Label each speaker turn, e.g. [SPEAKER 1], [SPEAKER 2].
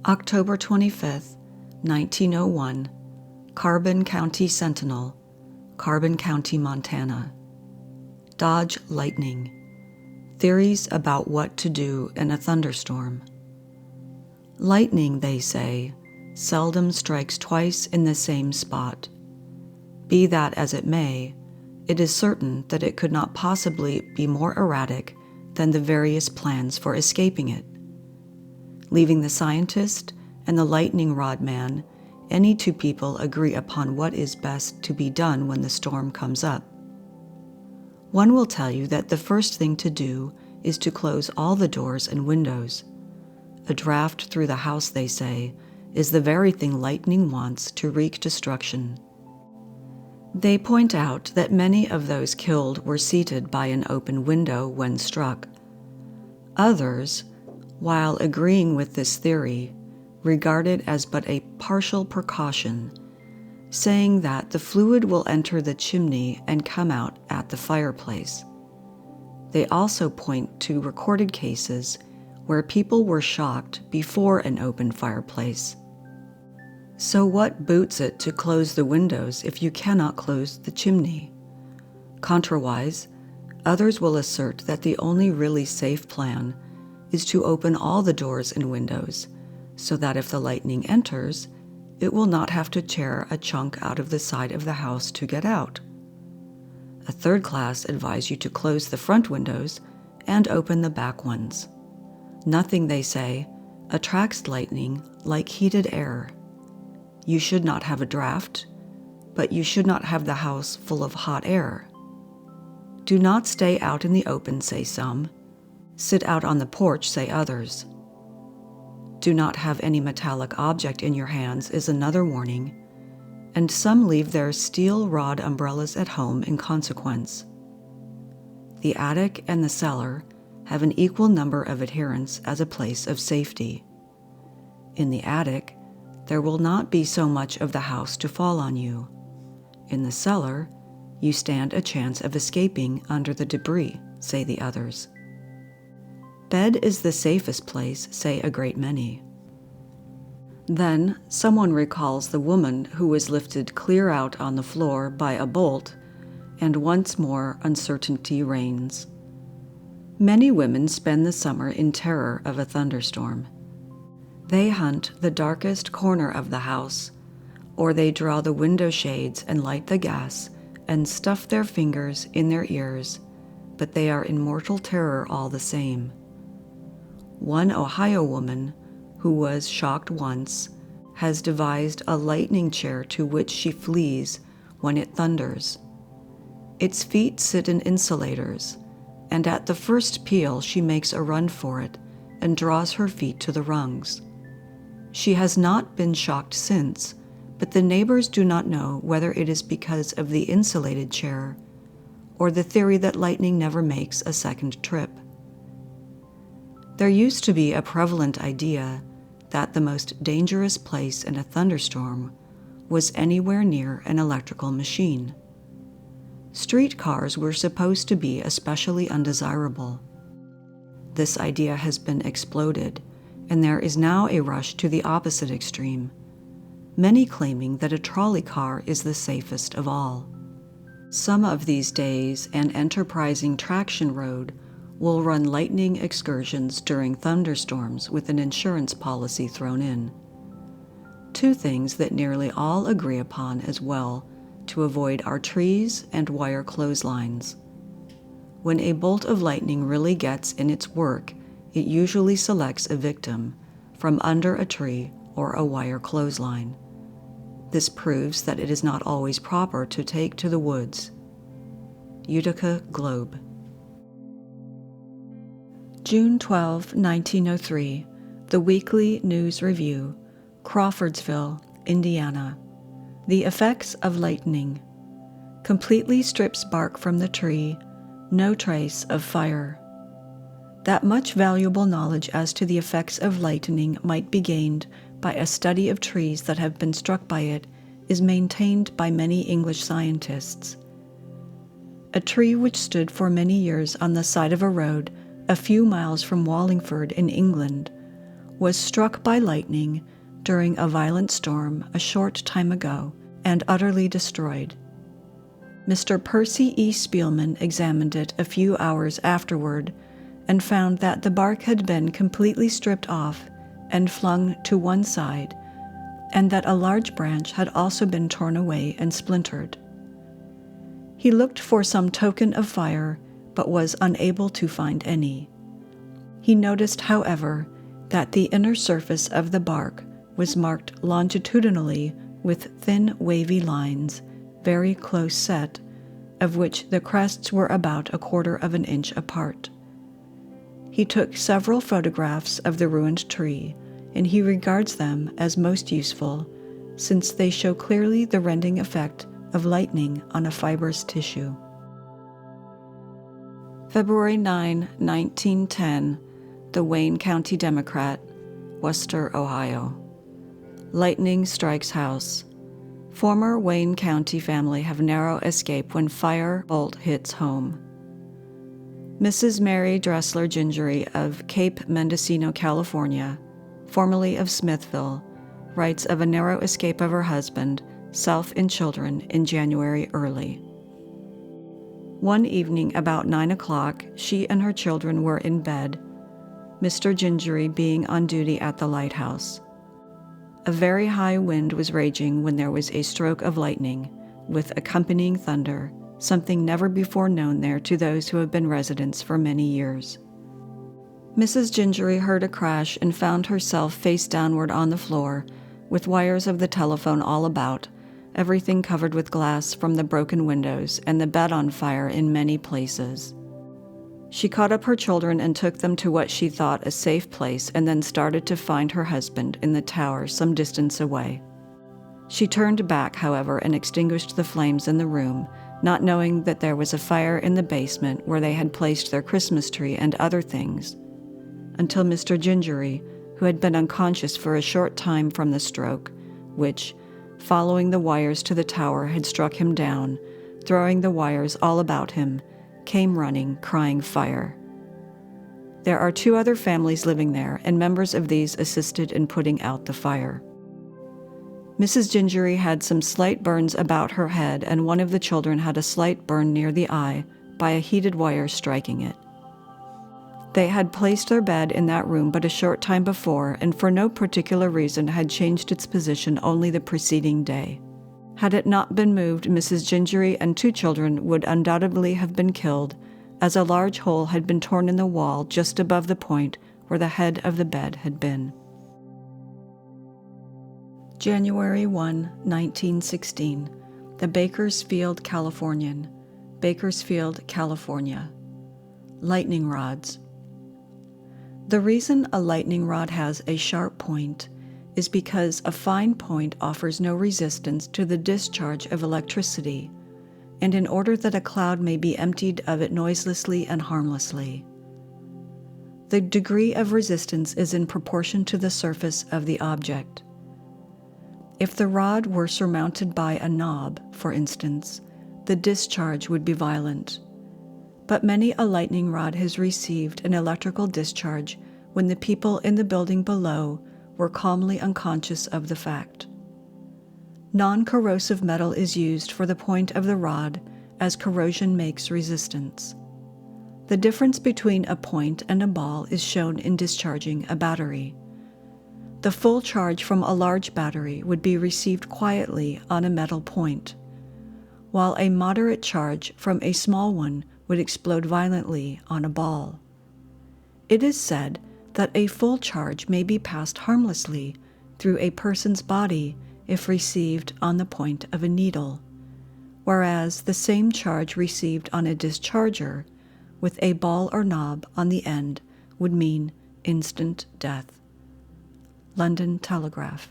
[SPEAKER 1] October 25th, 1901, Carbon County Sentinel, Carbon County, Montana. Dodge lightning. Theories about what to do in a thunderstorm. Lightning, they say, seldom strikes twice in the same spot. Be that as it may, it is certain that it could not possibly be more erratic than the various plans for escaping it. Leaving the scientist and the lightning rod man, any two people agree upon what is best to be done when the storm comes up. One will tell you that the first thing to do is to close all the doors and windows. A draft through the house, they say, is the very thing lightning wants to wreak destruction. They point out that many of those killed were seated by an open window when struck. Others, while agreeing with this theory, regard it as but a partial precaution, saying that the fluid will enter the chimney and come out at the fireplace. They also point to recorded cases where people were shocked before an open fireplace. So what boots it to close the windows if you cannot close the chimney? Contrawise, others will assert that the only really safe plan is to open all the doors and windows, so that if the lightning enters, it will not have to tear a chunk out of the side of the house to get out. A third class advise you to close the front windows and open the back ones. Nothing, they say, attracts lightning like heated air. You should not have a draft, but you should not have the house full of hot air. Do not stay out in the open, say some. Sit out on the porch, say others. Do not have any metallic object in your hands is another warning, and some leave their steel rod umbrellas at home in consequence. The attic and the cellar have an equal number of adherents as a place of safety. In the attic, there will not be so much of the house to fall on you. In the cellar, you stand a chance of escaping under the debris, say the others. Bed is the safest place, say a great many. Then someone recalls the woman who was lifted clear out on the floor by a bolt, and once more uncertainty reigns. Many women spend the summer in terror of a thunderstorm. They hunt the darkest corner of the house, or they draw the window shades and light the gas and stuff their fingers in their ears, but they are in mortal terror all the same. One Ohio woman, who was shocked once, has devised a lightning chair to which she flees when it thunders. Its feet sit in insulators, and at the first peal she makes a run for it and draws her feet to the rungs. She has not been shocked since, but the neighbors do not know whether it is because of the insulated chair or the theory that lightning never makes a second trip. There used to be a prevalent idea that the most dangerous place in a thunderstorm was anywhere near an electrical machine. Streetcars were supposed to be especially undesirable. This idea has been exploded, and there is now a rush to the opposite extreme, many claiming that a trolley car is the safest of all. Some of these days, an enterprising traction road will run lightning excursions during thunderstorms with an insurance policy thrown in. Two things that nearly all agree upon as well to avoid are trees and wire clotheslines. When a bolt of lightning really gets in its work, it usually selects a victim from under a tree or a wire clothesline. This proves that it is not always proper to take to the woods. Utica Globe. June 12, 1903, The Weekly News Review, Crawfordsville, Indiana. The effects of lightning. Completely strips bark from the tree, no trace of fire. That much valuable knowledge as to the effects of lightning might be gained by a study of trees that have been struck by it is maintained by many English scientists. A tree which stood for many years on the side of a road a few miles from Wallingford in England was struck by lightning during a violent storm a short time ago and utterly destroyed. Mr. Percy E. Spielman examined it a few hours afterward and found that the bark had been completely stripped off and flung to one side, and that a large branch had also been torn away and splintered. He looked for some token of fire, but was unable to find any. He noticed, however, that the inner surface of the bark was marked longitudinally with thin wavy lines, very close set, of which the crests were about 1/4 of an inch apart. He took several photographs of the ruined tree, and he regards them as most useful, since they show clearly the rending effect of lightning on a fibrous tissue. February 9, 1910, the Wayne County Democrat, Worcester, Ohio. Lightning strikes house. Former Wayne County family have narrow escape when fire bolt hits home. Mrs. Mary Dressler Gingery of Cape Mendocino, California, formerly of Smithville, writes of a narrow escape of her husband, self and children, in January early. One evening about 9 o'clock, she and her children were in bed, Mr. Gingery being on duty at the lighthouse. A very high wind was raging when there was a stroke of lightning, with accompanying thunder, something never before known there to those who have been residents for many years. Mrs. Gingery heard a crash and found herself face downward on the floor, with wires of the telephone all about, everything covered with glass from the broken windows, and the bed on fire in many places. She caught up her children and took them to what she thought a safe place, and then started to find her husband in the tower some distance away. She turned back, however, and extinguished the flames in the room, not knowing that there was a fire in the basement where they had placed their Christmas tree and other things, until Mr. Gingery, who had been unconscious for a short time from the stroke, which, following the wires to the tower, had struck him down, throwing the wires all about him, came running, crying fire. There are 2 other families living there, and members of these assisted in putting out the fire. Mrs. Gingery had some slight burns about her head, and one of the children had a slight burn near the eye by a heated wire striking it. They had placed their bed in that room but a short time before, and for no particular reason had changed its position only the preceding day. Had it not been moved, Mrs. Gingery and 2 children would undoubtedly have been killed, as a large hole had been torn in the wall just above the point where the head of the bed had been. January 1, 1916, the Bakersfield Californian, Bakersfield, California. Lightning rods. The reason a lightning rod has a sharp point is because a fine point offers no resistance to the discharge of electricity, and in order that a cloud may be emptied of it noiselessly and harmlessly. The degree of resistance is in proportion to the surface of the object. If the rod were surmounted by a knob, for instance, the discharge would be violent. But many a lightning rod has received an electrical discharge when the people in the building below were calmly unconscious of the fact. Non-corrosive metal is used for the point of the rod, as corrosion makes resistance. The difference between a point and a ball is shown in discharging a battery. The full charge from a large battery would be received quietly on a metal point, while a moderate charge from a small one would explode violently on a ball. It is said that a full charge may be passed harmlessly through a person's body if received on the point of a needle, whereas the same charge received on a discharger with a ball or knob on the end would mean instant death. London Telegraph.